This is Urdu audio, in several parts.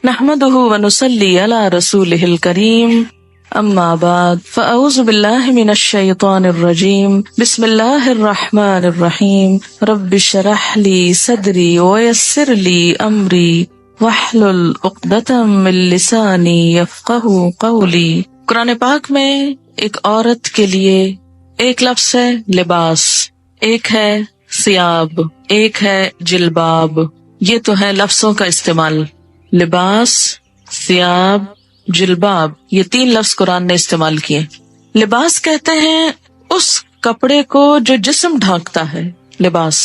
نحمده ونصلي على رسوله الكريم اما بعد فاعوذ بالله من الشيطان الرجيم بسم الله الرحمن الرحيم رب اشرح لي صدري ويسر لي امري واحلل عقدة من لساني يفقهوا قولي۔ قرآن پاک میں ایک عورت کے لیے ایک لفظ ہے لباس، ایک ہے ثیاب، ایک ہے جلباب۔ یہ تو ہے لفظوں کا استعمال، لباس، ثیاب، جلباب، یہ تین لفظ قرآن نے استعمال کیے۔ لباس کہتے ہیں اس کپڑے کو جو جسم ڈھانکتا ہے، لباس،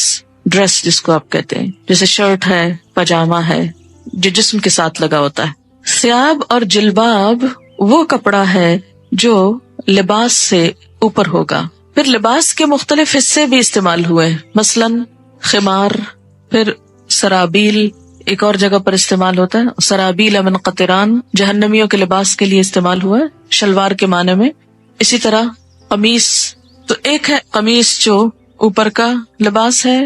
ڈریس جس کو آپ کہتے ہیں، جیسے شرٹ ہے، پاجامہ ہے، جو جسم کے ساتھ لگا ہوتا ہے۔ ثیاب اور جلباب وہ کپڑا ہے جو لباس سے اوپر ہوگا۔ پھر لباس کے مختلف حصے بھی استعمال ہوئے، مثلاً خمار، پھر سرابیل ایک اور جگہ پر استعمال ہوتا ہے، سرابیل من قطران جہنمیوں کے لباس کے لیے استعمال ہوا ہے شلوار کے معنی میں۔ اسی طرح قمیص، تو ایک ہے قمیص جو اوپر کا لباس ہے،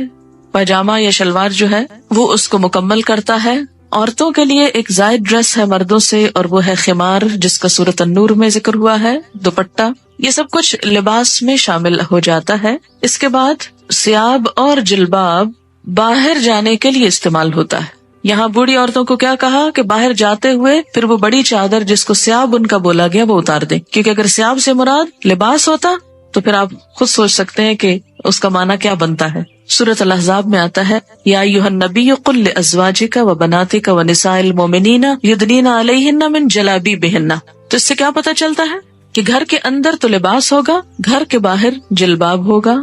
پاجامہ یا شلوار جو ہے وہ اس کو مکمل کرتا ہے۔ عورتوں کے لیے ایک زائد ڈریس ہے مردوں سے، اور وہ ہے خمار جس کا سورۃ النور میں ذکر ہوا ہے، دوپٹہ، یہ سب کچھ لباس میں شامل ہو جاتا ہے۔ اس کے بعد ثیاب اور جلباب باہر جانے کے لیے استعمال ہوتا ہے۔ یہاں بوڑھی عورتوں کو کیا کہا کہ باہر جاتے ہوئے پھر وہ بڑی چادر جس کو ثیاب ان کا بولا گیا وہ اتار دیں، کیونکہ اگر ثیاب سے مراد لباس ہوتا تو پھر آپ خود سوچ سکتے ہیں کہ اس کا معنی کیا بنتا ہے۔ سورۃ الاحزاب میں آتا ہے یا ایھا النبی قل لازواجک وبناتک ونساء المؤمنین یدنین علیہن من جلابیبہن۔ تو اس سے کیا پتہ چلتا ہے کہ گھر کے اندر تو لباس ہوگا، گھر کے باہر جلباب ہوگا،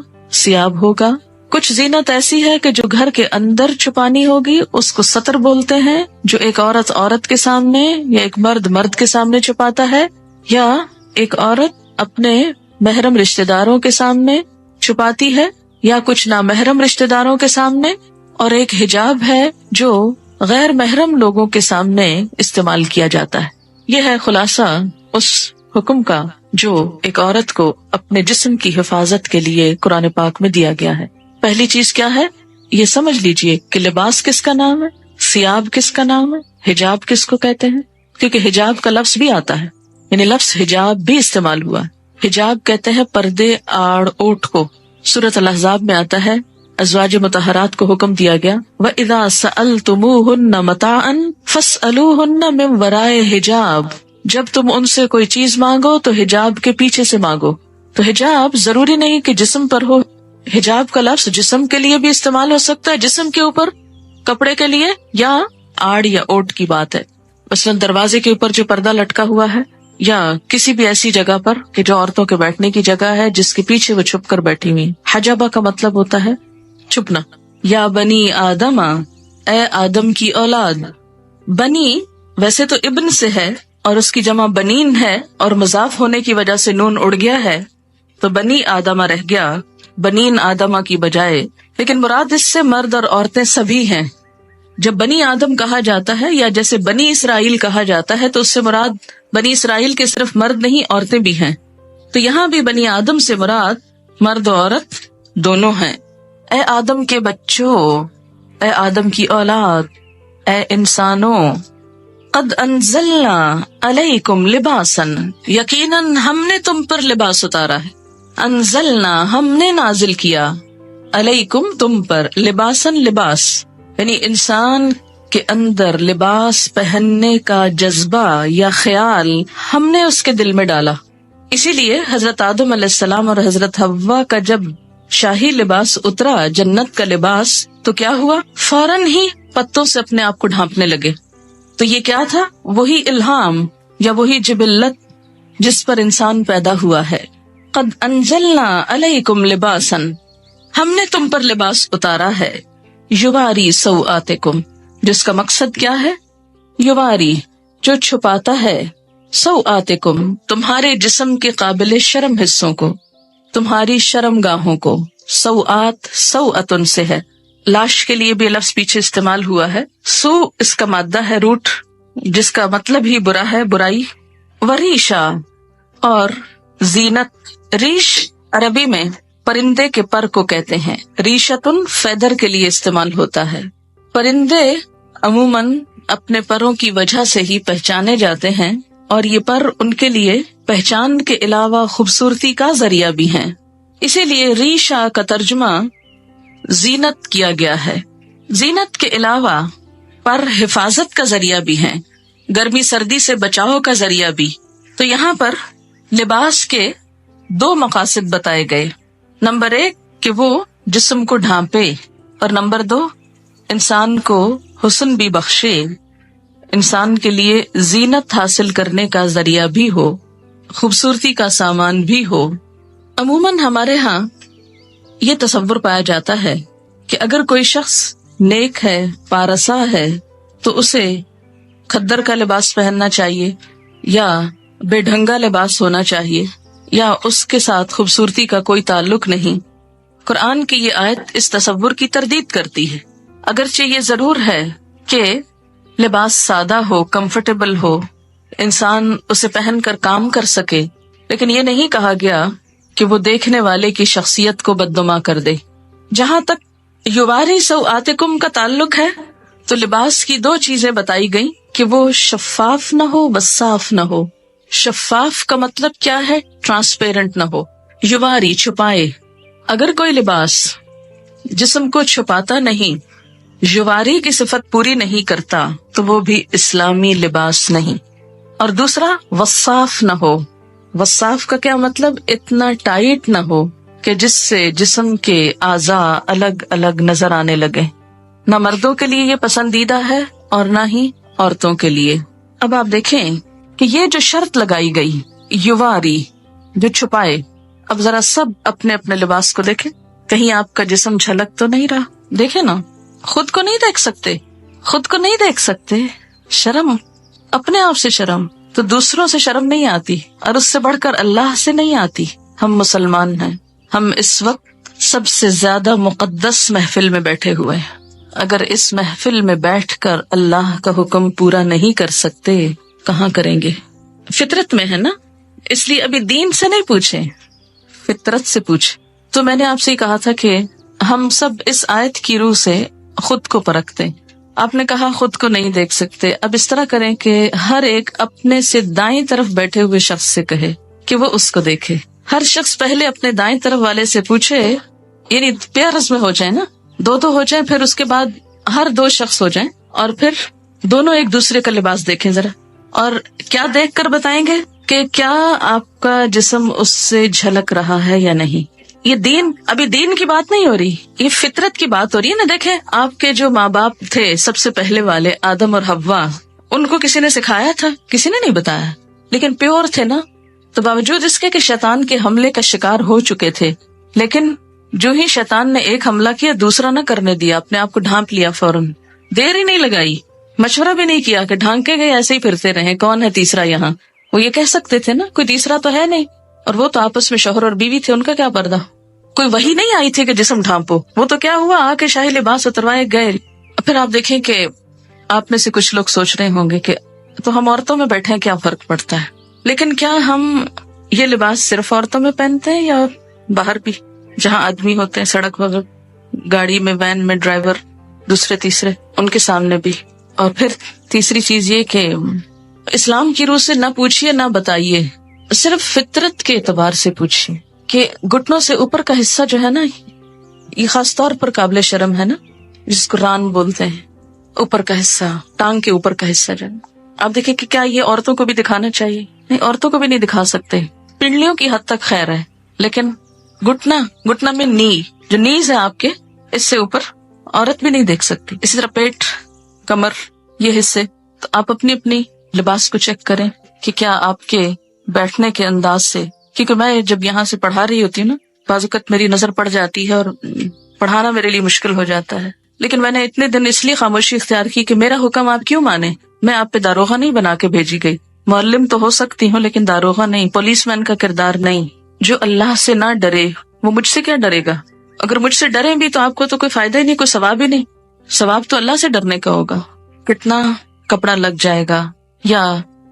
ثیاب ہوگا۔ کچھ زینت ایسی ہے کہ جو گھر کے اندر چھپانی ہوگی، اس کو ستر بولتے ہیں، جو ایک عورت عورت کے سامنے یا ایک مرد مرد کے سامنے چھپاتا ہے، یا ایک عورت اپنے محرم رشتہ داروں کے سامنے چھپاتی ہے یا کچھ نامحرم رشتہ داروں کے سامنے، اور ایک حجاب ہے جو غیر محرم لوگوں کے سامنے استعمال کیا جاتا ہے۔ یہ ہے خلاصہ اس حکم کا جو ایک عورت کو اپنے جسم کی حفاظت کے لیے قرآن پاک میں دیا گیا ہے۔ پہلی چیز کیا ہے یہ سمجھ لیجئے کہ لباس کس کا نام ہے، ثیاب کس کا نام ہے، حجاب کس کو کہتے ہیں، کیونکہ حجاب کا لفظ بھی آتا ہے، یعنی لفظ حجاب بھی استعمال ہوا ہے۔ حجاب کہتے ہیں پردے، آڑ، اوٹ کو۔ سورۃ الاحزاب میں آتا ہے ازواج مطہرات کو حکم دیا گیا وَإِذَا سَأَلْتُمُوهُنَّ مَتَاعًا فَاسْأَلُوهُنَّ مِنْ وَرَاءِ حِجَاب، جب تم ان سے کوئی چیز مانگو تو حجاب کے پیچھے سے مانگو۔ تو حجاب ضروری نہیں کہ جسم پر ہو، حجاب کا لفظ جسم کے لیے بھی استعمال ہو سکتا ہے، جسم کے اوپر کپڑے کے لیے، یا آڑ یا اوٹ کی بات ہے، مثلا دروازے کے اوپر جو پردہ لٹکا ہوا ہے، یا کسی بھی ایسی جگہ پر کہ جو عورتوں کے بیٹھنے کی جگہ ہے جس کے پیچھے وہ چھپ کر بیٹھی ہوئی۔ حجابہ کا مطلب ہوتا ہے چھپنا۔ یا بنی آدم، اے آدم کی اولاد۔ بنی ویسے تو ابن سے ہے اور اس کی جمع بنین ہے، اور مضاف ہونے کی وجہ سے نون اڑ گیا ہے تو بنی آدمہ رہ گیا بنین آدمہ کی بجائے، لیکن مراد اس سے مرد اور عورتیں سبھی ہیں۔ جب بنی آدم کہا جاتا ہے یا جیسے بنی اسرائیل کہا جاتا ہے تو اس سے مراد بنی اسرائیل کے صرف مرد نہیں عورتیں بھی ہیں، تو یہاں بھی بنی آدم سے مراد مرد و عورت دونوں ہیں۔ اے آدم کے بچوں، اے آدم کی اولاد، اے انسانوں، قد انزلنا علیکم لباسا، یقیناً ہم نے تم پر لباس اتارا ہے۔ انزلنا ہم نے نازل کیا، علیکم تم پر، لباسن لباس، یعنی انسان کے اندر لباس پہننے کا جذبہ یا خیال ہم نے اس کے دل میں ڈالا۔ اسی لیے حضرت آدم علیہ السلام اور حضرت حوا کا جب شاہی لباس اترا، جنت کا لباس، تو کیا ہوا؟ فوراً ہی پتوں سے اپنے آپ کو ڈھانپنے لگے۔ تو یہ کیا تھا؟ وہی الہام یا وہی جبلت جس پر انسان پیدا ہوا ہے۔ قد انزلنا علیکم لباسا، ہم نے تم پر لباس اتارا ہے، یواری سوآتکم، جس کا مقصد کیا ہے؟ یواری، جو چھپاتا ہے، سوآتکم، تمہارے جسم کے قابل شرم حصوں کو، تمہاری شرم گاہوں کو۔ سوآت سوآتن سے ہے، لاش کے لیے بھی لفظ پیچھے استعمال ہوا ہے۔ سو اس کا مادہ ہے روٹ، جس کا مطلب ہی برا ہے، برائی۔ وریشا، اور زینت۔ ریش عربی میں پرندے کے پر کو کہتے ہیں، ریشتن فیدر کے لیے استعمال ہوتا ہے۔ پرندے عموماً اپنے پروں کی وجہ سے ہی پہچانے جاتے ہیں، اور یہ پر ان کے لیے پہچان کے علاوہ خوبصورتی کا ذریعہ بھی ہیں۔ اسی لیے ریشہ کا ترجمہ زینت کیا گیا ہے۔ زینت کے علاوہ پر حفاظت کا ذریعہ بھی ہیں، گرمی سردی سے بچاؤ کا ذریعہ بھی۔ تو یہاں پر لباس کے دو مقاصد بتائے گئے، نمبر 1 کہ وہ جسم کو ڈھانپے، اور نمبر 2 انسان کو حسن بھی بخشے، انسان کے لیے زینت حاصل کرنے کا ذریعہ بھی ہو، خوبصورتی کا سامان بھی ہو۔ عموماً ہمارے ہاں یہ تصور پایا جاتا ہے کہ اگر کوئی شخص نیک ہے، پارسا ہے، تو اسے کھدر کا لباس پہننا چاہیے، یا بے ڈھنگا لباس ہونا چاہیے، یا اس کے ساتھ خوبصورتی کا کوئی تعلق نہیں۔ قرآن کی یہ آیت اس تصور کی تردید کرتی ہے۔ اگرچہ یہ ضرور ہے کہ لباس سادہ ہو، کمفرٹیبل ہو، انسان اسے پہن کر کام کر سکے، لیکن یہ نہیں کہا گیا کہ وہ دیکھنے والے کی شخصیت کو بدنما کر دے۔ جہاں تک یواری سوآتکم کا تعلق ہے تو لباس کی 2 چیزیں بتائی گئیں کہ وہ شفاف نہ ہو، وصاف نہ ہو۔ شفاف کا مطلب کیا ہے؟ ٹرانسپیرنٹ نہ ہو، یواری چھپائے۔ اگر کوئی لباس جسم کو چھپاتا نہیں، یواری کی صفت پوری نہیں کرتا، تو وہ بھی اسلامی لباس نہیں۔ اور دوسرا وصاف نہ ہو۔ وصاف کا کیا مطلب؟ اتنا ٹائٹ نہ ہو کہ جس سے جسم کے اعضاء الگ الگ نظر آنے لگے۔ نہ مردوں کے لیے یہ پسندیدہ ہے اور نہ ہی عورتوں کے لیے۔ اب آپ دیکھیں کہ یہ جو شرط لگائی گئی، یواری، جو چھپائے، اب ذرا سب اپنے اپنے لباس کو دیکھیں، کہیں آپ کا جسم جھلک تو نہیں رہا؟ دیکھیں نا، خود کو نہیں دیکھ سکتے، خود کو نہیں دیکھ سکتے، شرم، اپنے آپ سے شرم، تو دوسروں سے شرم نہیں آتی، اور اس سے بڑھ کر اللہ سے نہیں آتی۔ ہم مسلمان ہیں، ہم اس وقت سب سے زیادہ مقدس محفل میں بیٹھے ہوئے ہیں، اگر اس محفل میں بیٹھ کر اللہ کا حکم پورا نہیں کر سکتے، کہاں کریں گے؟ فطرت میں ہے نا، اس لیے ابھی دین سے نہیں پوچھیں، فطرت سے پوچھیں۔ تو میں نے آپ سے کہا تھا کہ ہم سب اس آیت کی روح سے خود کو پرکھتے۔ آپ نے کہا خود کو نہیں دیکھ سکتے، اب اس طرح کریں کہ ہر ایک اپنے سے دائیں طرف بیٹھے ہوئے شخص سے کہے کہ وہ اس کو دیکھے۔ ہر شخص پہلے اپنے دائیں طرف والے سے پوچھے، یعنی پیئرز میں ہو جائیں نا، 2 ہو جائیں، پھر اس کے بعد ہر 2 شخص ہو جائیں، اور پھر دونوں ایک دوسرے کا لباس دیکھیں ذرا، اور کیا دیکھ کر بتائیں گے کہ کیا آپ کا جسم اس سے جھلک رہا ہے یا نہیں۔ یہ دین، ابھی دین کی بات نہیں ہو رہی، یہ فطرت کی بات ہو رہی ہے نا۔ دیکھیں آپ کے جو ماں باپ تھے سب سے پہلے والے، آدم اور حوا، ان کو کسی نے سکھایا تھا؟ کسی نے نہیں بتایا، لیکن پیور تھے نا۔ تو باوجود اس کے کہ شیطان کے حملے کا شکار ہو چکے تھے، لیکن جو ہی شیطان نے ایک حملہ کیا، دوسرا نہ کرنے دیا، اپنے آپ کو ڈھانپ لیا فوراً، دیر ہی نہیں لگائی، مشورہ بھی نہیں کیا کہ ڈھانکے گئے ایسے ہی پھرتے رہے، کون ہے تیسرا یہاں؟ وہ یہ کہہ سکتے تھے نا، کوئی تیسرا تو ہے نہیں، اور وہ تو آپس میں شوہر اور بیوی تھے، ان کا کیا پردہ؟ کوئی وحی نہیں آئی تھی کہ جسم ڈھانپو، وہ تو کیا ہوا، آ کے شاہی لباس اتروائے گئے۔ پھر آپ دیکھیں کہ آپ میں سے کچھ لوگ سوچ رہے ہوں گے کہ تو ہم عورتوں میں بیٹھے ہیں، کیا فرق پڑتا ہے؟ لیکن کیا ہم یہ لباس صرف عورتوں میں پہنتے ہیں یا باہر بھی، جہاں آدمی ہوتے ہیں، سڑک وغیرہ، گاڑی میں، وین میں، ڈرائیور، دوسرے تیسرے، ان کے سامنے بھی؟ اور پھر تیسری چیز یہ کہ اسلام کی روح سے نہ پوچھیے نہ بتائیے، صرف فطرت کے اعتبار سے پوچھیے کہ گھٹنوں سے اوپر کا حصہ جو ہے نا، یہ خاص طور پر قابل شرم ہے نا، جس کو ران بولتے ہیں، اوپر کا حصہ، ٹانگ کے اوپر کا حصہ جو ہے، آپ دیکھیں کہ کیا یہ عورتوں کو بھی دکھانا چاہیے؟ نہیں، عورتوں کو بھی نہیں دکھا سکتے، پنڈلیوں کی حد تک خیر ہے، لیکن گھٹنا میں نی، جو نیز ہے آپ کے، اس سے اوپر عورت بھی نہیں دیکھ سکتی۔ اسی طرح پیٹ، کمر، یہ حصے، تو آپ اپنی اپنی لباس کو چیک کریں کہ کیا آپ کے بیٹھنے کے انداز سے، کیونکہ میں جب یہاں سے پڑھا رہی ہوتی ہوں نا، بعض اوقات میری نظر پڑ جاتی ہے اور پڑھانا میرے لیے مشکل ہو جاتا ہے، لیکن میں نے اتنے دن اس لیے خاموشی اختیار کی کہ میرا حکم آپ کیوں مانے؟ میں آپ پہ داروغہ نہیں بنا کے بھیجی گئی، معلم تو ہو سکتی ہوں لیکن داروغہ نہیں، پولیس مین کا کردار نہیں۔ جو اللہ سے نہ ڈرے وہ مجھ سے کیا ڈرے گا؟ اگر مجھ سے ڈریں بھی تو آپ کو تو کوئی فائدہ ہی نہیں، کوئی ثواب ہی نہیں، ثواب تو اللہ سے ڈرنے کا ہوگا۔ کتنا کپڑا لگ جائے گا، یا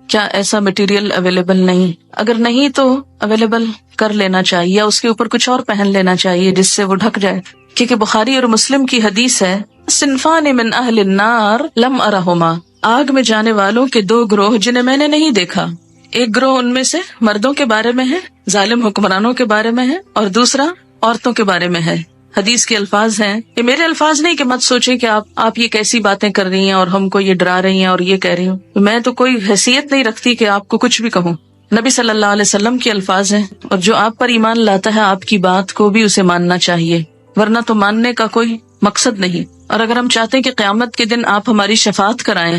کیا ایسا مٹیریل اویلیبل نہیں؟ اگر نہیں تو اویلیبل کر لینا چاہیے، یا اس کے اوپر کچھ اور پہن لینا چاہیے جس سے وہ ڈھک جائے، کیونکہ بخاری اور مسلم کی حدیث ہے، صنفان من اہل النار لم ارہما، آگ میں جانے والوں کے دو گروہ جنہیں میں نے نہیں دیکھا. ایک گروہ ان میں سے مردوں کے بارے میں ہے، ظالم حکمرانوں کے بارے میں ہے، اور دوسرا عورتوں کے بارے میں ہے. حدیث کے الفاظ ہیں، یہ میرے الفاظ نہیں کہ مت سوچیں کہ آپ یہ کیسی باتیں کر رہی ہیں اور ہم کو یہ ڈرا رہی ہیں اور یہ کہہ رہی ہوں. میں تو کوئی حیثیت نہیں رکھتی کہ آپ کو کچھ بھی کہوں. نبی صلی اللہ علیہ وسلم کے الفاظ ہیں، اور جو آپ پر ایمان لاتا ہے آپ کی بات کو بھی اسے ماننا چاہیے، ورنہ تو ماننے کا کوئی مقصد نہیں. اور اگر ہم چاہتے ہیں کہ قیامت کے دن آپ ہماری شفاعت کرائیں،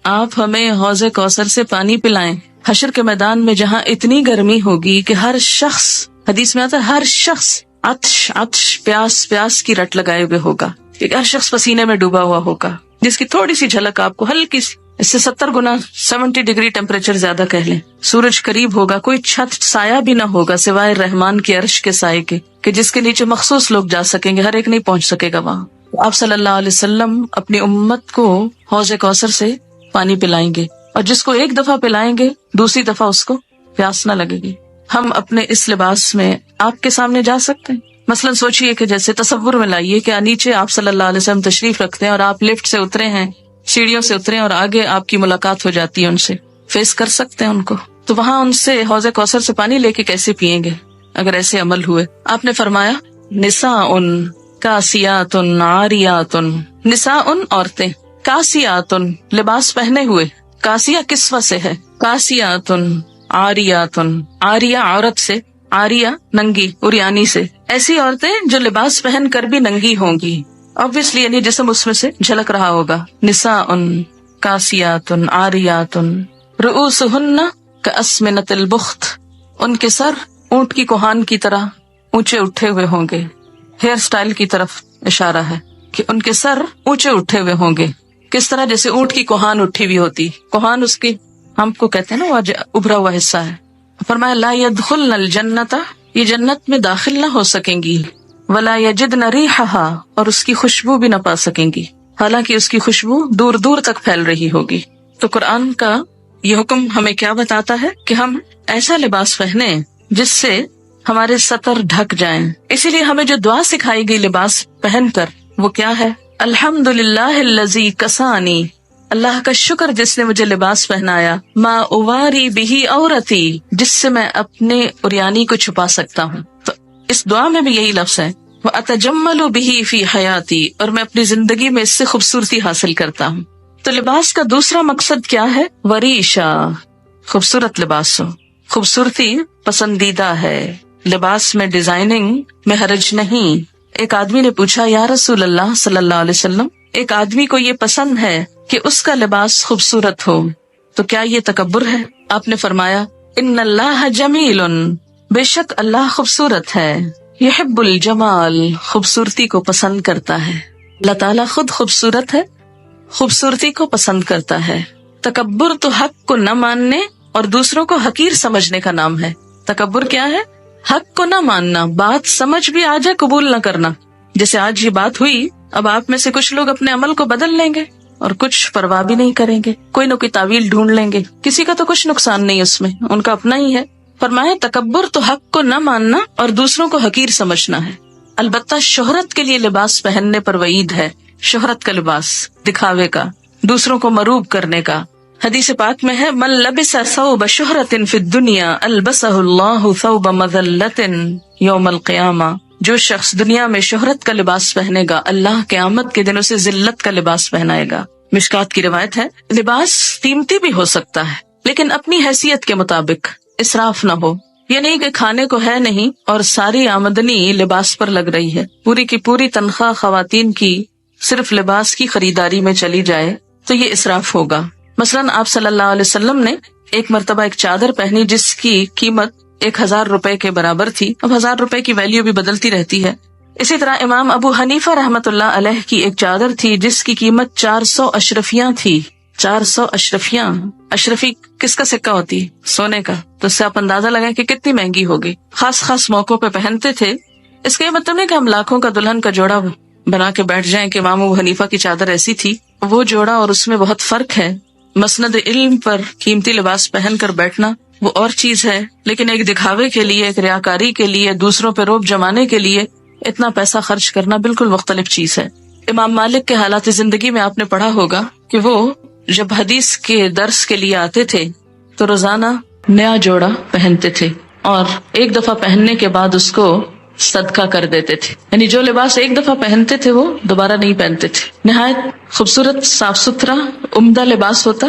آپ ہمیں حوض کوثر سے پانی پلائیں، حشر کے میدان میں جہاں اتنی گرمی ہوگی کہ ہر شخص، حدیث میں آتا ہے ہر شخص عطش پیاس کی رٹ لگائے ہوئے ہوگا، ہر شخص پسینے میں ڈوبا ہوا ہوگا، جس کی تھوڑی سی جھلک آپ کو ہلکی سی، اس سے 70 گنا 70 ڈگری ٹیمپریچر زیادہ کہہ لیں. سورج قریب ہوگا، کوئی چھت سایہ بھی نہ ہوگا سوائے رحمان کے عرش کے سائے کے، کہ جس کے نیچے مخصوص لوگ جا سکیں گے، ہر ایک نہیں پہنچ سکے گا وہاں. آپ صلی اللہ علیہ وسلم اپنی امت کو حوض کوثر سے پانی پلائیں گے، اور جس کو ایک دفعہ پلائیں گے دوسری دفعہ اس کو پیاس نہ لگے گی. ہم اپنے اس لباس میں آپ کے سامنے جا سکتے ہیں؟ مثلاً سوچئے کہ جیسے تصور میں لائیے کہ نیچے آپ صلی اللہ علیہ وسلم تشریف رکھتے ہیں اور آپ لفٹ سے اترے ہیں، سیڑھیوں سے اترے، اور آگے آپ کی ملاقات ہو جاتی ہے ان سے، فیس کر سکتے ہیں ان کو؟ تو وہاں ان سے حوض کوثر سے پانی لے کے کیسے پیئیں گے اگر ایسے عمل ہوئے؟ آپ نے فرمایا نساء کاسیات عاریات، نساء عورتیں، کاسیات لباس پہنے ہوئے، کاسیہ کسوہ سے ہے، کاسیات عاریات، عاریہ عورت سے، عاریہ ننگی عریانی سے، ایسی عورتیں جو لباس پہن کر بھی ننگی ہوں گی، obviously یعنی جسم اس میں سے جھلک رہا ہوگا. نساء کاسیات عاریات رؤوسہن کاسمنۃ البخت، ان کے سر اونٹ کی کوہان کی طرح اونچے اٹھے ہوئے ہوں گے. ہیئر سٹائل کی طرف اشارہ ہے کہ ان کے سر اونچے اٹھے ہوئے ہوں گے. کس طرح؟ جیسے اونٹ کی کوہان اٹھی ہوئی ہوتی، کوہان اس کی ہم کو کہتے ہیں نا وہ ابھرا ہوا حصہ ہے. فرمایا لا يدخلن الجنۃ، یہ جنت میں داخل نہ ہو سکیں گی، ولا یجدن ریحھا، اور اس کی خوشبو بھی نہ پا سکیں گی، حالانکہ اس کی خوشبو دور دور تک پھیل رہی ہوگی. تو قرآن کا یہ حکم ہمیں کیا بتاتا ہے کہ ہم ایسا لباس پہنیں جس سے ہمارے سطر ڈھک جائیں. اسی لیے ہمیں جو دعا سکھائی گئی لباس پہن کر وہ کیا ہے؟ الحمدللہ الذی کسانی، اللہ کا شکر جس نے مجھے لباس پہنایا، ما اواری بہی عورتی، جس سے میں اپنے عریانی کو چھپا سکتا ہوں. تو اس دعا میں بھی یہی لفظ ہے، واتجمل بہی فی حیاتی، اور میں اپنی زندگی میں اس سے خوبصورتی حاصل کرتا ہوں. تو لباس کا دوسرا مقصد کیا ہے؟ وریشا، خوبصورت لباس ہو. خوبصورتی پسندیدہ ہے، لباس میں ڈیزائننگ میں حرج نہیں. ایک آدمی نے پوچھا یا رسول اللہ صلی اللہ علیہ وسلم، ایک آدمی کو یہ پسند ہے کہ اس کا لباس خوبصورت ہو، تو کیا یہ تکبر ہے؟ آپ نے فرمایا ان اللہ جمیل، بے شک اللہ خوبصورت ہے، یحب الجمال، خوبصورتی کو پسند کرتا ہے. اللہ تعالیٰ خود خوبصورت ہے، خوبصورتی کو پسند کرتا ہے. تکبر تو حق کو نہ ماننے اور دوسروں کو حقیر سمجھنے کا نام ہے. تکبر کیا ہے؟ حق کو نہ ماننا، بات سمجھ بھی آ جائے قبول نہ کرنا. جیسے آج یہ بات ہوئی، اب آپ میں سے کچھ لوگ اپنے عمل کو بدل لیں گے اور کچھ پرواہ بھی نہیں کریں گے، کوئی نہ کوئی تعویل ڈھونڈ لیں گے. کسی کا تو کچھ نقصان نہیں اس میں، ان کا اپنا ہی ہے. فرمایا تکبر تو حق کو نہ ماننا اور دوسروں کو حقیر سمجھنا ہے. البتہ شہرت کے لیے لباس پہننے پر وعید ہے. شہرت کا لباس، دکھاوے کا، دوسروں کو مروب کرنے کا. حدیث پاک میں ہے من لبس ثوب شہرت فی الدنیا البسہ اللہ ثوب مذلت یوم القیامہ، جو شخص دنیا میں شہرت کا لباس پہنے گا اللہ قیامت کے دن اسے ذلت کا لباس پہنائے گا. مشکات کی روایت ہے لباس قیمتی بھی ہو سکتا ہے لیکن اپنی حیثیت کے مطابق، اسراف نہ ہو. یہ نہیں کہ کھانے کو ہے نہیں اور ساری آمدنی لباس پر لگ رہی ہے، پوری کی پوری تنخواہ خواتین کی صرف لباس کی خریداری میں چلی جائے تو یہ اسراف ہوگا. مثلاً آپ صلی اللہ علیہ وسلم نے ایک مرتبہ ایک چادر پہنی جس کی قیمت 1000 روپے کے برابر تھی. اب 1000 روپے کی ویلیو بھی بدلتی رہتی ہے. اسی طرح امام ابو حنیفہ رحمۃ اللہ علیہ کی ایک چادر تھی جس کی قیمت 400 اشرفیاں تھی. 400 اشرفیاں، اشرفی کس کا سکہ ہوتی؟ سونے کا. تو اس سے آپ اندازہ لگائیں کہ کتنی مہنگی ہوگی. خاص خاص موقعوں پہ پہنتے تھے. اس کا یہ مطلب نہیں کہ ہم لاکھوں کا دلہن کا جوڑا بنا کے بیٹھ جائیں کہ امام ابو حنیفہ کی چادر ایسی تھی. وہ جوڑا اور اس میں بہت فرق ہے. مسند علم پر قیمتی لباس پہن کر بیٹھنا وہ اور چیز ہے، لیکن ایک دکھاوے کے لیے، ایک ریاکاری کے لیے، دوسروں پہ روب جمانے کے لیے اتنا پیسہ خرچ کرنا بالکل مختلف چیز ہے. امام مالک کے حالات زندگی میں آپ نے پڑھا ہوگا کہ وہ جب حدیث کے درس کے لیے آتے تھے تو روزانہ نیا جوڑا پہنتے تھے اور ایک دفعہ پہننے کے بعد اس کو صدقہ کر دیتے تھے، یعنی جو لباس ایک دفعہ پہنتے تھے وہ دوبارہ نہیں پہنتے تھے. نہایت خوبصورت، صاف ستھرا، عمدہ لباس ہوتا.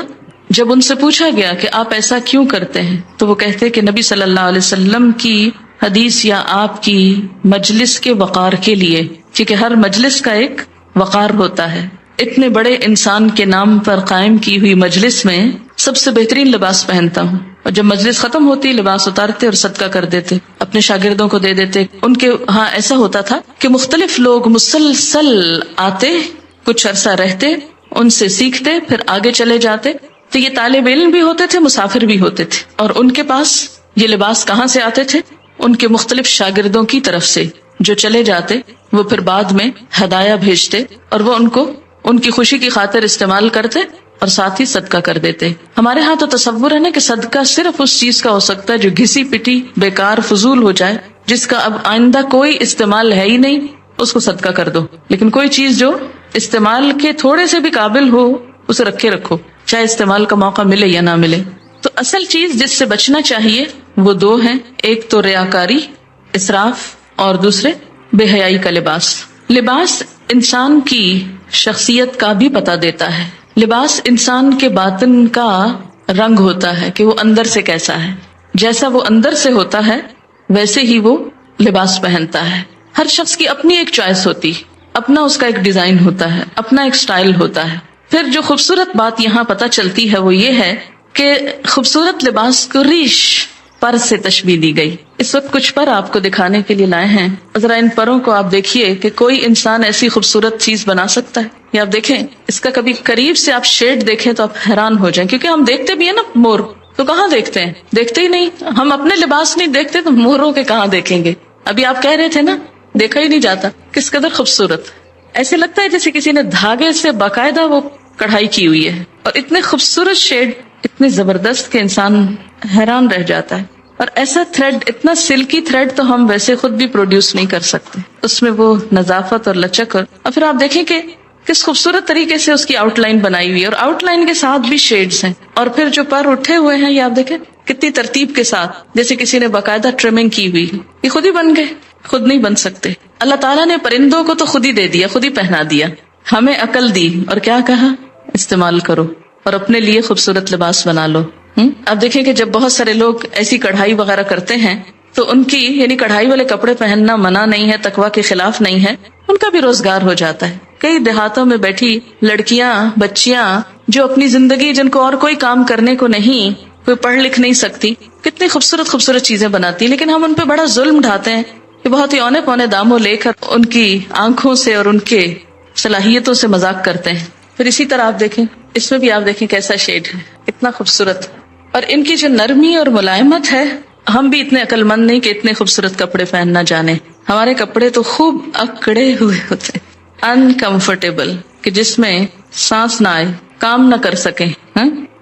جب ان سے پوچھا گیا کہ آپ ایسا کیوں کرتے ہیں تو وہ کہتے کہ نبی صلی اللہ علیہ وسلم کی حدیث یا آپ کی مجلس کے وقار کے لیے، کیونکہ ہر مجلس کا ایک وقار ہوتا ہے. اتنے بڑے انسان کے نام پر قائم کی ہوئی مجلس میں سب سے بہترین لباس پہنتا ہوں، اور جب مجلس ختم ہوتی لباس اتارتے اور صدقہ کر دیتے، اپنے شاگردوں کو دے دیتے. ان کے ہاں ایسا ہوتا تھا کہ مختلف لوگ مسلسل آتے، کچھ عرصہ رہتے، ان سے سیکھتے، پھر آگے چلے جاتے. تو یہ طالب علم بھی ہوتے تھے، مسافر بھی ہوتے تھے، اور ان کے پاس یہ لباس کہاں سے آتے تھے؟ ان کے مختلف شاگردوں کی طرف سے جو چلے جاتے، وہ پھر بعد میں ہدایہ بھیجتے اور وہ ان کو ان کی خوشی کی خاطر استعمال کرتے اور ساتھ ہی صدقہ کر دیتے. ہمارے ہاں تو تصور ہے نا کہ صدقہ صرف اس چیز کا ہو سکتا ہے جو گھسی پٹی، بیکار، فضول ہو جائے، جس کا اب آئندہ کوئی استعمال ہے ہی نہیں، اس کو صدقہ کر دو. لیکن کوئی چیز جو استعمال کے تھوڑے سے بھی قابل ہو اسے رکھے رکھو، چاہے استعمال کا موقع ملے یا نہ ملے. تو اصل چیز جس سے بچنا چاہیے وہ دو ہیں، ایک تو ریاکاری، اسراف، اور دوسرے بے حیائی کا لباس. لباس انسان کی شخصیت کا بھی پتہ دیتا ہے. لباس انسان کے باطن کا رنگ ہوتا ہے کہ وہ اندر سے کیسا ہے. جیسا وہ اندر سے ہوتا ہے ویسے ہی وہ لباس پہنتا ہے. ہر شخص کی اپنی ایک چوائس ہوتی، اپنا اس کا ایک ڈیزائن ہوتا ہے، اپنا ایک سٹائل ہوتا ہے. پھر جو خوبصورت بات یہاں پتہ چلتی ہے وہ یہ ہے کہ خوبصورت لباس کو ریش، پر سے تشبیہ دی گئی. اس وقت کچھ پر آپ کو دکھانے کے لیے لائے ہیں. ذرا ان پروں کو آپ دیکھیے کہ کوئی انسان ایسی خوبصورت چیز بنا سکتا ہے. یہ آپ دیکھیں، اس کا کبھی قریب سے آپ شیڈ دیکھیں تو آپ حیران ہو جائیں، کیونکہ ہم دیکھتے بھی ہیں نا مور، تو کہاں دیکھتے ہیں؟ دیکھتے ہی نہیں. ہم اپنے لباس نہیں دیکھتے تو موروں کے کہاں دیکھیں گے؟ ابھی آپ کہہ رہے تھے نا، دیکھا ہی نہیں جاتا. کس قدر خوبصورت، ایسے لگتا ہے جیسے کسی نے دھاگے سے باقاعدہ وہ کڑھائی کی ہوئی ہے، اور اتنے خوبصورت شیڈ، اتنے زبردست کہ انسان حیران رہ جاتا ہے. اور ایسا تھریڈ، اتنا سلکی تھریڈ تو ہم ویسے خود بھی پروڈیوس نہیں کر سکتے. اس میں وہ نظافت اور لچک، اور پھر آپ دیکھیں کہ کس خوبصورت طریقے سے اس کی آؤٹ لائن بنائی ہوئی ہے، اور آؤٹ لائن کے ساتھ بھی شیڈز ہیں. اور پھر جو پر اٹھے ہوئے ہیں یہ آپ دیکھیں کتنی ترتیب کے ساتھ، جیسے کسی نے باقاعدہ ٹرمنگ کی ہوئی. یہ خود ہی بن گئے، خود نہیں بن سکتے. اللہ تعالیٰ نے پرندوں کو تو خود ہی دے دیا، خود ہی پہنا دیا. ہمیں عقل دی اور کیا کہا؟ استعمال کرو اور اپنے لیے خوبصورت لباس بنا لو. اب دیکھیں کہ جب بہت سارے لوگ ایسی کڑھائی وغیرہ کرتے ہیں تو ان کی، یعنی کڑھائی والے کپڑے پہننا منع نہیں ہے، تقویٰ کے خلاف نہیں ہے، ان کا بھی روزگار ہو جاتا ہے. کئی دیہاتوں میں بیٹھی لڑکیاں، بچیاں جو اپنی زندگی، جن کو اور کوئی کام کرنے کو نہیں، کوئی پڑھ لکھ نہیں سکتی، کتنی خوبصورت خوبصورت چیزیں بناتی ہیں. لیکن ہم ان پہ بڑا ظلم ڈھاتے ہیں کہ بہت ہی اونے پونے داموں لے کر ان کی آنکھوں سے اور ان کے صلاحیتوں سے مذاق کرتے ہیں. پھر اسی طرح آپ دیکھیں، اس میں بھی آپ دیکھیں کیسا شیڈ ہے، اتنا خوبصورت. اور ان کی جو نرمی اور ملائمت ہے، ہم بھی اتنے عقل مند نہیں کہ اتنے خوبصورت کپڑے پہننا جانے. ہمارے کپڑے تو خوب اکڑے ہوئے ہوتے، انکمفرٹیبل، کہ جس میں سانس نہ آئے، کام نہ کر سکیں.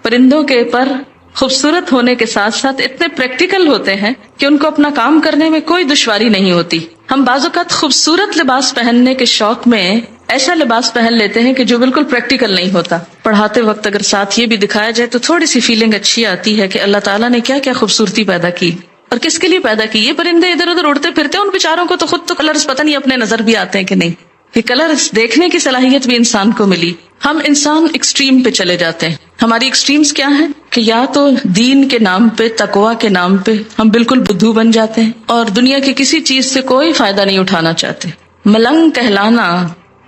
پرندوں کے پر خوبصورت ہونے کے ساتھ ساتھ اتنے پریکٹیکل ہوتے ہیں کہ ان کو اپنا کام کرنے میں کوئی دشواری نہیں ہوتی. ہم بعض اوقات خوبصورت لباس پہننے کے شوق میں ایسا لباس پہن لیتے ہیں کہ جو بالکل پریکٹیکل نہیں ہوتا. پڑھاتے وقت اگر ساتھ یہ بھی دکھایا جائے تو تھوڑی سی فیلنگ اچھی آتی ہے کہ اللہ تعالیٰ نے کیا کیا خوبصورتی پیدا کی اور کس کے لیے پیدا کی. یہ پرندے ادھر ادھر اڑتے پھرتے ہیں، ان بیچاروں کو تو خود تو کلرز پتہ نہیں اپنے نظر بھی آتے ہیں کہ نہیں. یہ کلرز دیکھنے کی صلاحیت بھی انسان کو ملی. ہم انسان ایکسٹریم پہ چلے جاتے ہیں. ہماری ایکسٹریمز کیا ہیں کہ یا تو دین کے نام پہ، تقویٰ کے نام پہ ہم بالکل بدھو بن جاتے ہیں اور دنیا کی کسی چیز سے کوئی فائدہ نہیں اٹھانا چاہتے. ملنگ کہلانا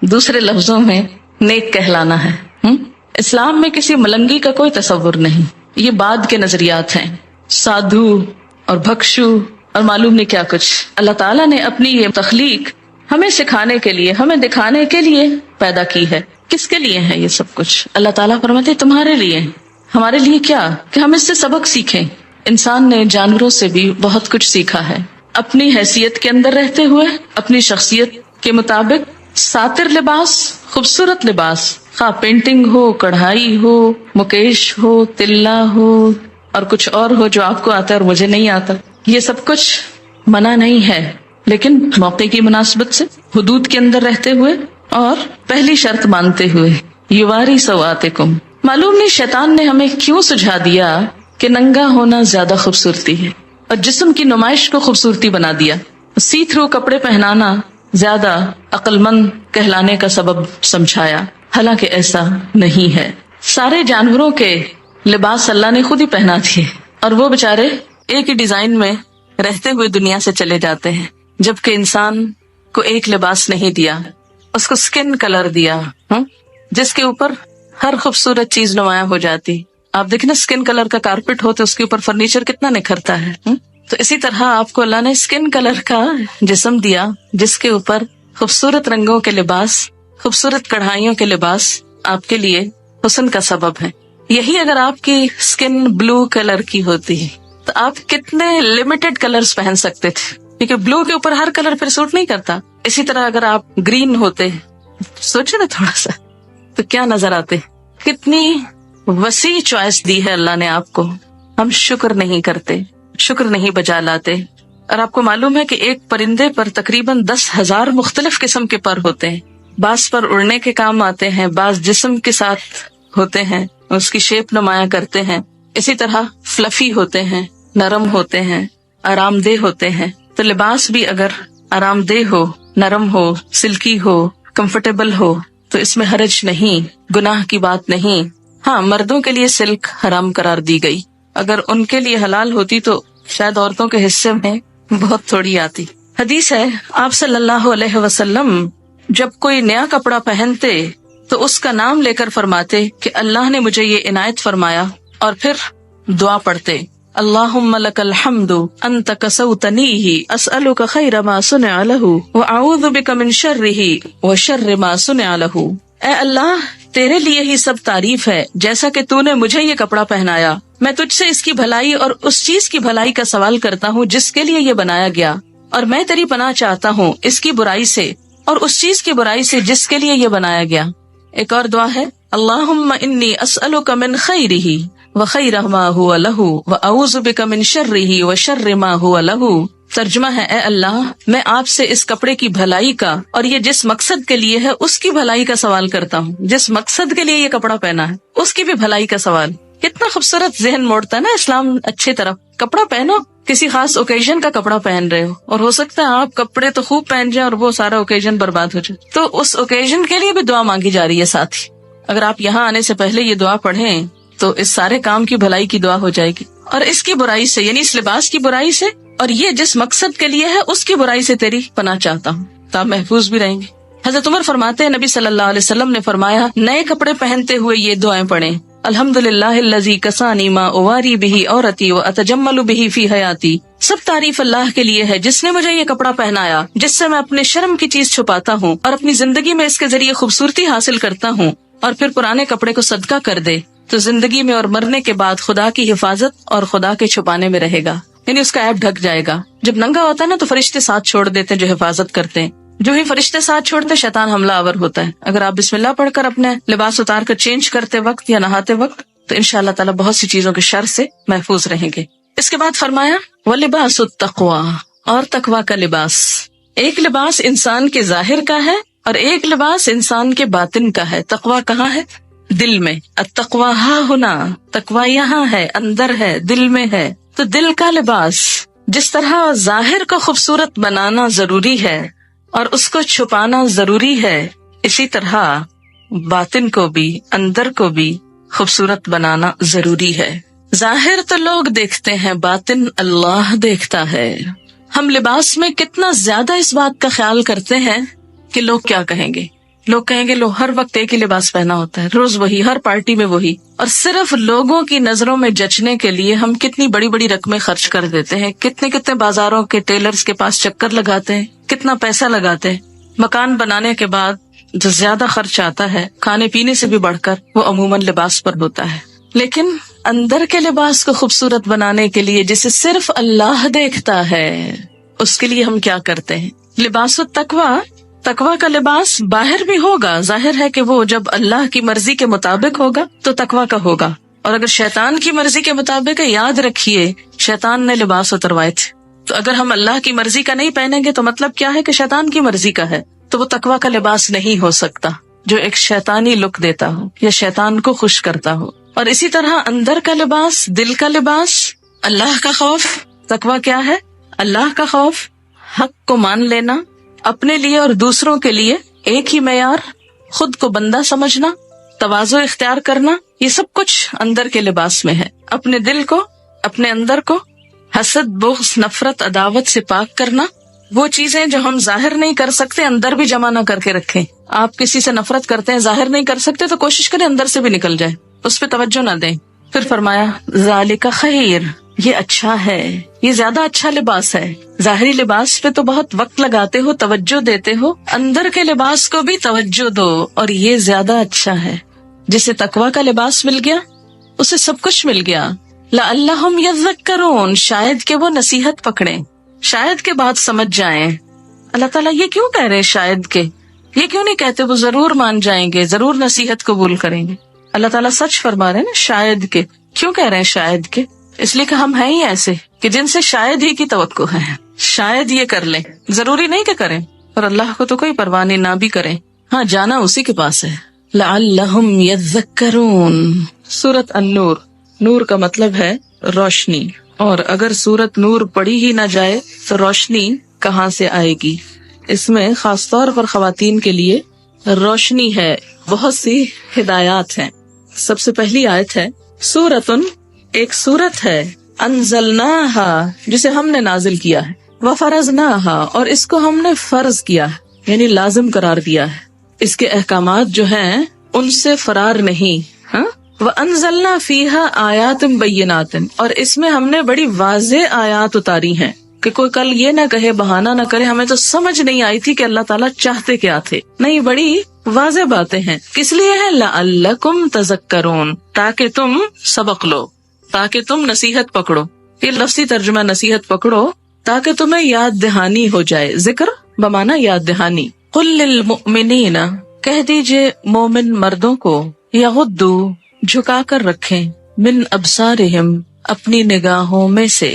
دوسرے لفظوں میں نیک کہلانا ہے. اسلام میں کسی ملنگی کا کوئی تصور نہیں. یہ بعد کے نظریات ہیں، سادھو اور بھکشو اور معلوم نہیں کیا کچھ. اللہ تعالیٰ نے اپنی یہ تخلیق ہمیں سکھانے کے لیے، ہمیں دکھانے کے لیے پیدا کی ہے. کس کے لیے ہے یہ سب کچھ؟ اللہ تعالیٰ فرماتے تمہارے لیے. ہمارے لیے کیا؟ کہ ہم اس سے سبق سیکھیں. انسان نے جانوروں سے بھی بہت کچھ سیکھا ہے. اپنی حیثیت کے اندر رہتے ہوئے، اپنی شخصیت کے مطابق ساتر لباس، خوبصورت لباس، خواہ پینٹنگ ہو، کڑھائی ہو، مکیش ہو، تلا ہو اور کچھ اور ہو جو آپ کو آتا ہے اور مجھے نہیں آتا، یہ سب کچھ منع نہیں ہے. لیکن موقع کی مناسبت سے، حدود کے اندر رہتے ہوئے اور پہلی شرط مانتے ہوئے، یواری سواتکم، معلوم نہیں شیطان نے ہمیں کیوں سجھا دیا کہ ننگا ہونا زیادہ خوبصورتی ہے اور جسم کی نمائش کو خوبصورتی بنا دیا. سی تھرو کپڑے پہنانا زیادہ عقل مند کہلانے کا سبب سمجھایا، حالانکہ ایسا نہیں ہے. سارے جانوروں کے لباس اللہ نے خود ہی پہنا دیے اور وہ بےچارے ایک ہی ڈیزائن میں رہتے ہوئے دنیا سے چلے جاتے ہیں، جبکہ انسان کو ایک لباس نہیں دیا، اس کو سکن کلر دیا جس کے اوپر ہر خوبصورت چیز نمایاں ہو جاتی. آپ دیکھیں نا سکن کلر کا کارپیٹ ہو تو اس کے اوپر فرنیچر کتنا نکھرتا ہے. تو اسی طرح آپ کو اللہ نے سکن کلر کا جسم دیا جس کے اوپر خوبصورت رنگوں کے لباس، خوبصورت کڑھائیوں کے لباس آپ کے لیے حسن کا سبب ہے. یہی اگر آپ کی سکن بلو کلر کی ہوتی تو آپ کتنے لمیٹڈ کلرز پہن سکتے تھے، کیونکہ بلو کے اوپر ہر کلر پھر سوٹ نہیں کرتا. اسی طرح اگر آپ گرین ہوتے، سوچے نا تھوڑا سا، تو کیا نظر آتے. کتنی وسیع چوائس دی ہے اللہ نے آپ کو، ہم شکر نہیں کرتے، شکر نہیں بجا لاتے. اور آپ کو معلوم ہے کہ ایک پرندے پر تقریباً 10,000 مختلف قسم کے پر ہوتے ہیں. بعض پر اڑنے کے کام آتے ہیں، بعض جسم کے ساتھ ہوتے ہیں، اس کی شیپ نمایاں کرتے ہیں. اسی طرح فلفی ہوتے ہیں، نرم ہوتے ہیں، آرام دہ ہوتے ہیں. تو لباس بھی اگر آرام دہ ہو، نرم ہو، سلکی ہو، کمفرٹیبل ہو تو اس میں حرج نہیں، گناہ کی بات نہیں. ہاں، مردوں کے لیے سلک حرام قرار دی گئی، اگر ان کے لیے حلال ہوتی تو شاید عورتوں کے حصے میں بہت تھوڑی آتی. حدیث ہے آپ صلی اللہ علیہ وسلم جب کوئی نیا کپڑا پہنتے تو اس کا نام لے کر فرماتے کہ اللہ نے مجھے یہ عنایت فرمایا، اور پھر دعا پڑھتے اللہم لک الحمد انت کسوتنیہ اسألک خیر ما صنع لہ واعوذ بک من شرہ وشر ما صنع لہ. اے اللہ، تیرے لیے ہی سب تعریف ہے، جیسا کہ تو نے مجھے یہ کپڑا پہنایا، میں تجھ سے اس کی بھلائی اور اس چیز کی بھلائی کا سوال کرتا ہوں جس کے لیے یہ بنایا گیا، اور میں تیری پناہ چاہتا ہوں اس کی برائی سے اور اس چیز کی برائی سے جس کے لیے یہ بنایا گیا. ایک اور دعا ہے اللہم انی اسألک من خیرہ وخیر ما هو لہ واعوذ بک من شرہ وشر ما هو لہ. ترجمہ ہے اے اللہ، میں آپ سے اس کپڑے کی بھلائی کا اور یہ جس مقصد کے لیے ہے اس کی بھلائی کا سوال کرتا ہوں. جس مقصد کے لیے یہ کپڑا پہنا ہے اس کی بھی بھلائی کا سوال. کتنا خوبصورت ذہن موڑتا ہے نا اسلام اچھی طرف. کپڑا پہنو، کسی خاص اوکیزن کا کپڑا پہن رہے ہو، اور ہو سکتا ہے آپ کپڑے تو خوب پہن جائیں اور وہ سارا اوکیزن برباد ہو جائے، تو اس اوکیزن کے لیے بھی دعا مانگی جا رہی ہے. ساتھ ہی اگر آپ یہاں آنے سے پہلے یہ دعا پڑھیں تو اس سارے کام کی بھلائی کی دعا ہو جائے گی، اور اس کی برائی سے یعنی اس لباس کی برائی سے اور یہ جس مقصد کے لیے ہے اس کی برائی سے تیری پناہ چاہتا ہوں، تو آپ محفوظ بھی رہیں گے. حضرت عمر فرماتے ہیں نبی صلی اللہ علیہ وسلم نے فرمایا نئے کپڑے پہنتے ہوئے یہ دعائیں پڑھیں الحمدللہ الذی کسانی ما اواری بہ عورتی واتجمل بہ فی حیاتی. سب تعریف اللہ کے لیے ہے جس نے مجھے یہ کپڑا پہنایا جس سے میں اپنے شرم کی چیز چھپاتا ہوں اور اپنی زندگی میں اس کے ذریعے خوبصورتی حاصل کرتا ہوں، اور پھر پرانے کپڑے کو صدقہ کر دے تو زندگی میں اور مرنے کے بعد خدا کی حفاظت اور خدا کے چھپانے میں رہے گا، یعنی اس کا عیب ڈھک جائے گا. جب ننگا ہوتا ہے نا تو فرشتے ساتھ چھوڑ دیتے ہیں جو حفاظت کرتے ہیں. جو ہی فرشتے ساتھ چھوڑتے شیطان حملہ آور ہوتا ہے. اگر آپ بسم اللہ پڑھ کر اپنے لباس اتار کر چینج کرتے وقت یا نہاتے وقت تو انشاءاللہ تعالیٰ بہت سی چیزوں کے شر سے محفوظ رہیں گے. اس کے بعد فرمایا وَلِبَاسُ التَّقْوَىٰ، اور تقویٰ کا لباس. ایک لباس انسان کے ظاہر کا ہے اور ایک لباس انسان کے باطن کا ہے. تقویٰ کہاں ہے؟ دل میں. التقویٰ ہاں ہونا، تقویٰ یہاں ہے، اندر ہے، دل میں ہے. تو دل کا لباس جس طرح ظاہر کو خوبصورت بنانا ضروری ہے اور اس کو چھپانا ضروری ہے، اسی طرح باطن کو بھی، اندر کو بھی خوبصورت بنانا ضروری ہے. ظاہر تو لوگ دیکھتے ہیں، باطن اللہ دیکھتا ہے. ہم لباس میں کتنا زیادہ اس بات کا خیال کرتے ہیں کہ لوگ کیا کہیں گے. لوگ کہیں گے لو ہر وقت ایک ہی لباس پہنا ہوتا ہے، روز وہی، ہر پارٹی میں وہی. اور صرف لوگوں کی نظروں میں جچنے کے لیے ہم کتنی بڑی بڑی رقمیں خرچ کر دیتے ہیں، کتنے بازاروں کے ٹیلرز کے پاس چکر لگاتے ہیں، کتنا پیسہ لگاتے ہیں. مکان بنانے کے بعد جو زیادہ خرچ آتا ہے کھانے پینے سے بھی بڑھ کر وہ عموماً لباس پر ہوتا ہے. لیکن اندر کے لباس کو خوبصورت بنانے کے لیے جسے صرف اللہ دیکھتا ہے اس کے لیے ہم کیا کرتے ہیں؟ لباس التقویٰ، تقویٰ کا لباس باہر بھی ہوگا. ظاہر ہے کہ وہ جب اللہ کی مرضی کے مطابق ہوگا تو تقویٰ کا ہوگا، اور اگر شیطان کی مرضی کے مطابق ہے، یاد رکھیے شیطان نے لباس اتروائے تھے. تو اگر ہم اللہ کی مرضی کا نہیں پہنیں گے تو مطلب کیا ہے کہ شیطان کی مرضی کا ہے، تو وہ تقویٰ کا لباس نہیں ہو سکتا. جو ایک شیطانی لک دیتا ہو یا شیطان کو خوش کرتا ہو. اور اسی طرح اندر کا لباس، دل کا لباس اللہ کا خوف. تقویٰ کیا ہے؟ اللہ کا خوف، حق کو مان لینا، اپنے لیے اور دوسروں کے لیے ایک ہی معیار، خود کو بندہ سمجھنا، تواضع اختیار کرنا، یہ سب کچھ اندر کے لباس میں ہے. اپنے دل کو، اپنے اندر کو حسد، بغض، نفرت، عداوت سے پاک کرنا. وہ چیزیں جو ہم ظاہر نہیں کر سکتے اندر بھی جمع نہ کر کے رکھیں. آپ کسی سے نفرت کرتے ہیں، ظاہر نہیں کر سکتے تو کوشش کریں اندر سے بھی نکل جائے، اس پہ توجہ نہ دیں. پھر فرمایا ذالک خیر، یہ اچھا ہے، یہ زیادہ اچھا لباس ہے. ظاہری لباس پہ تو بہت وقت لگاتے ہو، توجہ دیتے ہو، اندر کے لباس کو بھی توجہ دو، اور یہ زیادہ اچھا ہے. جسے تقویٰ کا لباس مل گیا اسے سب کچھ مل گیا. لعلہم یذکرون، شاید کہ وہ نصیحت پکڑیں، شاید کے بات سمجھ جائیں. اللہ تعالیٰ یہ کیوں کہہ رہے شاید کے؟ یہ کیوں نہیں کہتے وہ ضرور مان جائیں گے، ضرور نصیحت قبول کریں گے؟ اللہ تعالیٰ سچ فرما رہے ہیں نا. شاید کے کیوں کہہ رہے ہیں؟ شاید کے اس لیے کہ ہم ہیں ہی ایسے کہ جن سے شاید ہی کی توقع ہے، شاید یہ کر لیں، ضروری نہیں کہ کریں. اور اللہ کو تو کوئی پرواہ نہیں، نہ بھی کریں، ہاں جانا اسی کے پاس ہے. لعلہم یذکرون. سورۃ النور، نور کا مطلب ہے روشنی، اور اگر سورۃ نور پڑھی ہی نہ جائے تو روشنی کہاں سے آئے گی؟ اس میں خاص طور پر خواتین کے لیے روشنی ہے، بہت سی ہدایات ہیں. سب سے پہلی آیت ہے سورۃن، ایک سورت ہے، انزلناہا جسے ہم نے نازل کیا ہے، وفرضناہا اور اس کو ہم نے فرض کیا ہے، یعنی لازم قرار دیا ہے. اس کے احکامات جو ہیں ان سے فرار نہیں. ہاں، وَأَنزَلْنَا فِيهَا آيَاتٍ بَيِّنَاتٍ، اور اس میں ہم نے بڑی واضح آیات اتاری ہیں کہ کوئی کل یہ نہ کہے، بہانہ نہ کرے ہمیں تو سمجھ نہیں آئی تھی کہ اللہ تعالیٰ چاہتے کیا تھے. نہیں، بڑی واضح باتیں ہیں. کس لیے ہے؟ لَعَلَّكُمْ تَذَكَّرُونَ، تاکہ تم سبق لو، تاکہ تم نصیحت پکڑو. یہ لفظی ترجمہ نصیحت پکڑو تاکہ تمہیں یاد دہانی ہو جائے. ذکر بمعنی یاد دہانی. قُلْ لِلْمُؤْمِنِينَ، کہہ دیجئے مومن مردوں کو، یغضوا، جھکا کر رکھیں، من ابصارہم، اپنی نگاہوں میں سے،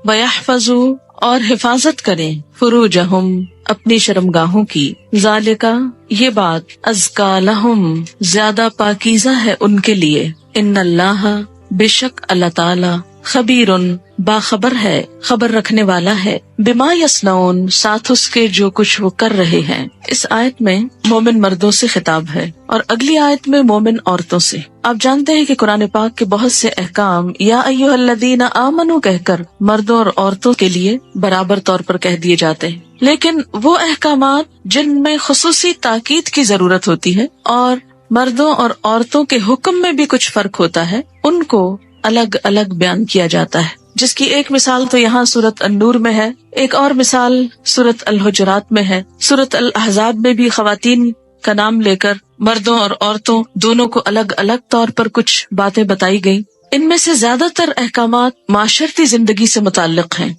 ویحفظوا، اور حفاظت کریں، فروجہم، اپنی شرمگاہوں کی. ذالکا، یہ بات، ازکا لہم، زیادہ پاکیزہ ہے ان کے لیے. ان اللہ، بے شک اللہ تعالی، خبیرن، باخبر ہے، خبر رکھنے والا ہے، بما یصنعون، ساتھ اس کے جو کچھ وہ کر رہے ہیں. اس آیت میں مومن مردوں سے خطاب ہے اور اگلی آیت میں مومن عورتوں سے. آپ جانتے ہیں کہ قرآن پاک کے بہت سے احکام یا ایھا الذین آمنوا کہہ کر مردوں اور عورتوں کے لیے برابر طور پر کہہ دیے جاتے ہیں، لیکن وہ احکامات جن میں خصوصی تاکید کی ضرورت ہوتی ہے اور مردوں اور عورتوں کے حکم میں بھی کچھ فرق ہوتا ہے، ان کو الگ الگ بیان کیا جاتا ہے. جس کی ایک مثال تو یہاں سورۃ النور میں ہے، ایک اور مثال سورۃ الحجرات میں ہے. سورۃ الاحزاب میں بھی خواتین کا نام لے کر مردوں اور عورتوں دونوں کو الگ الگ طور پر کچھ باتیں بتائی گئی. ان میں سے زیادہ تر احکامات معاشرتی زندگی سے متعلق ہیں.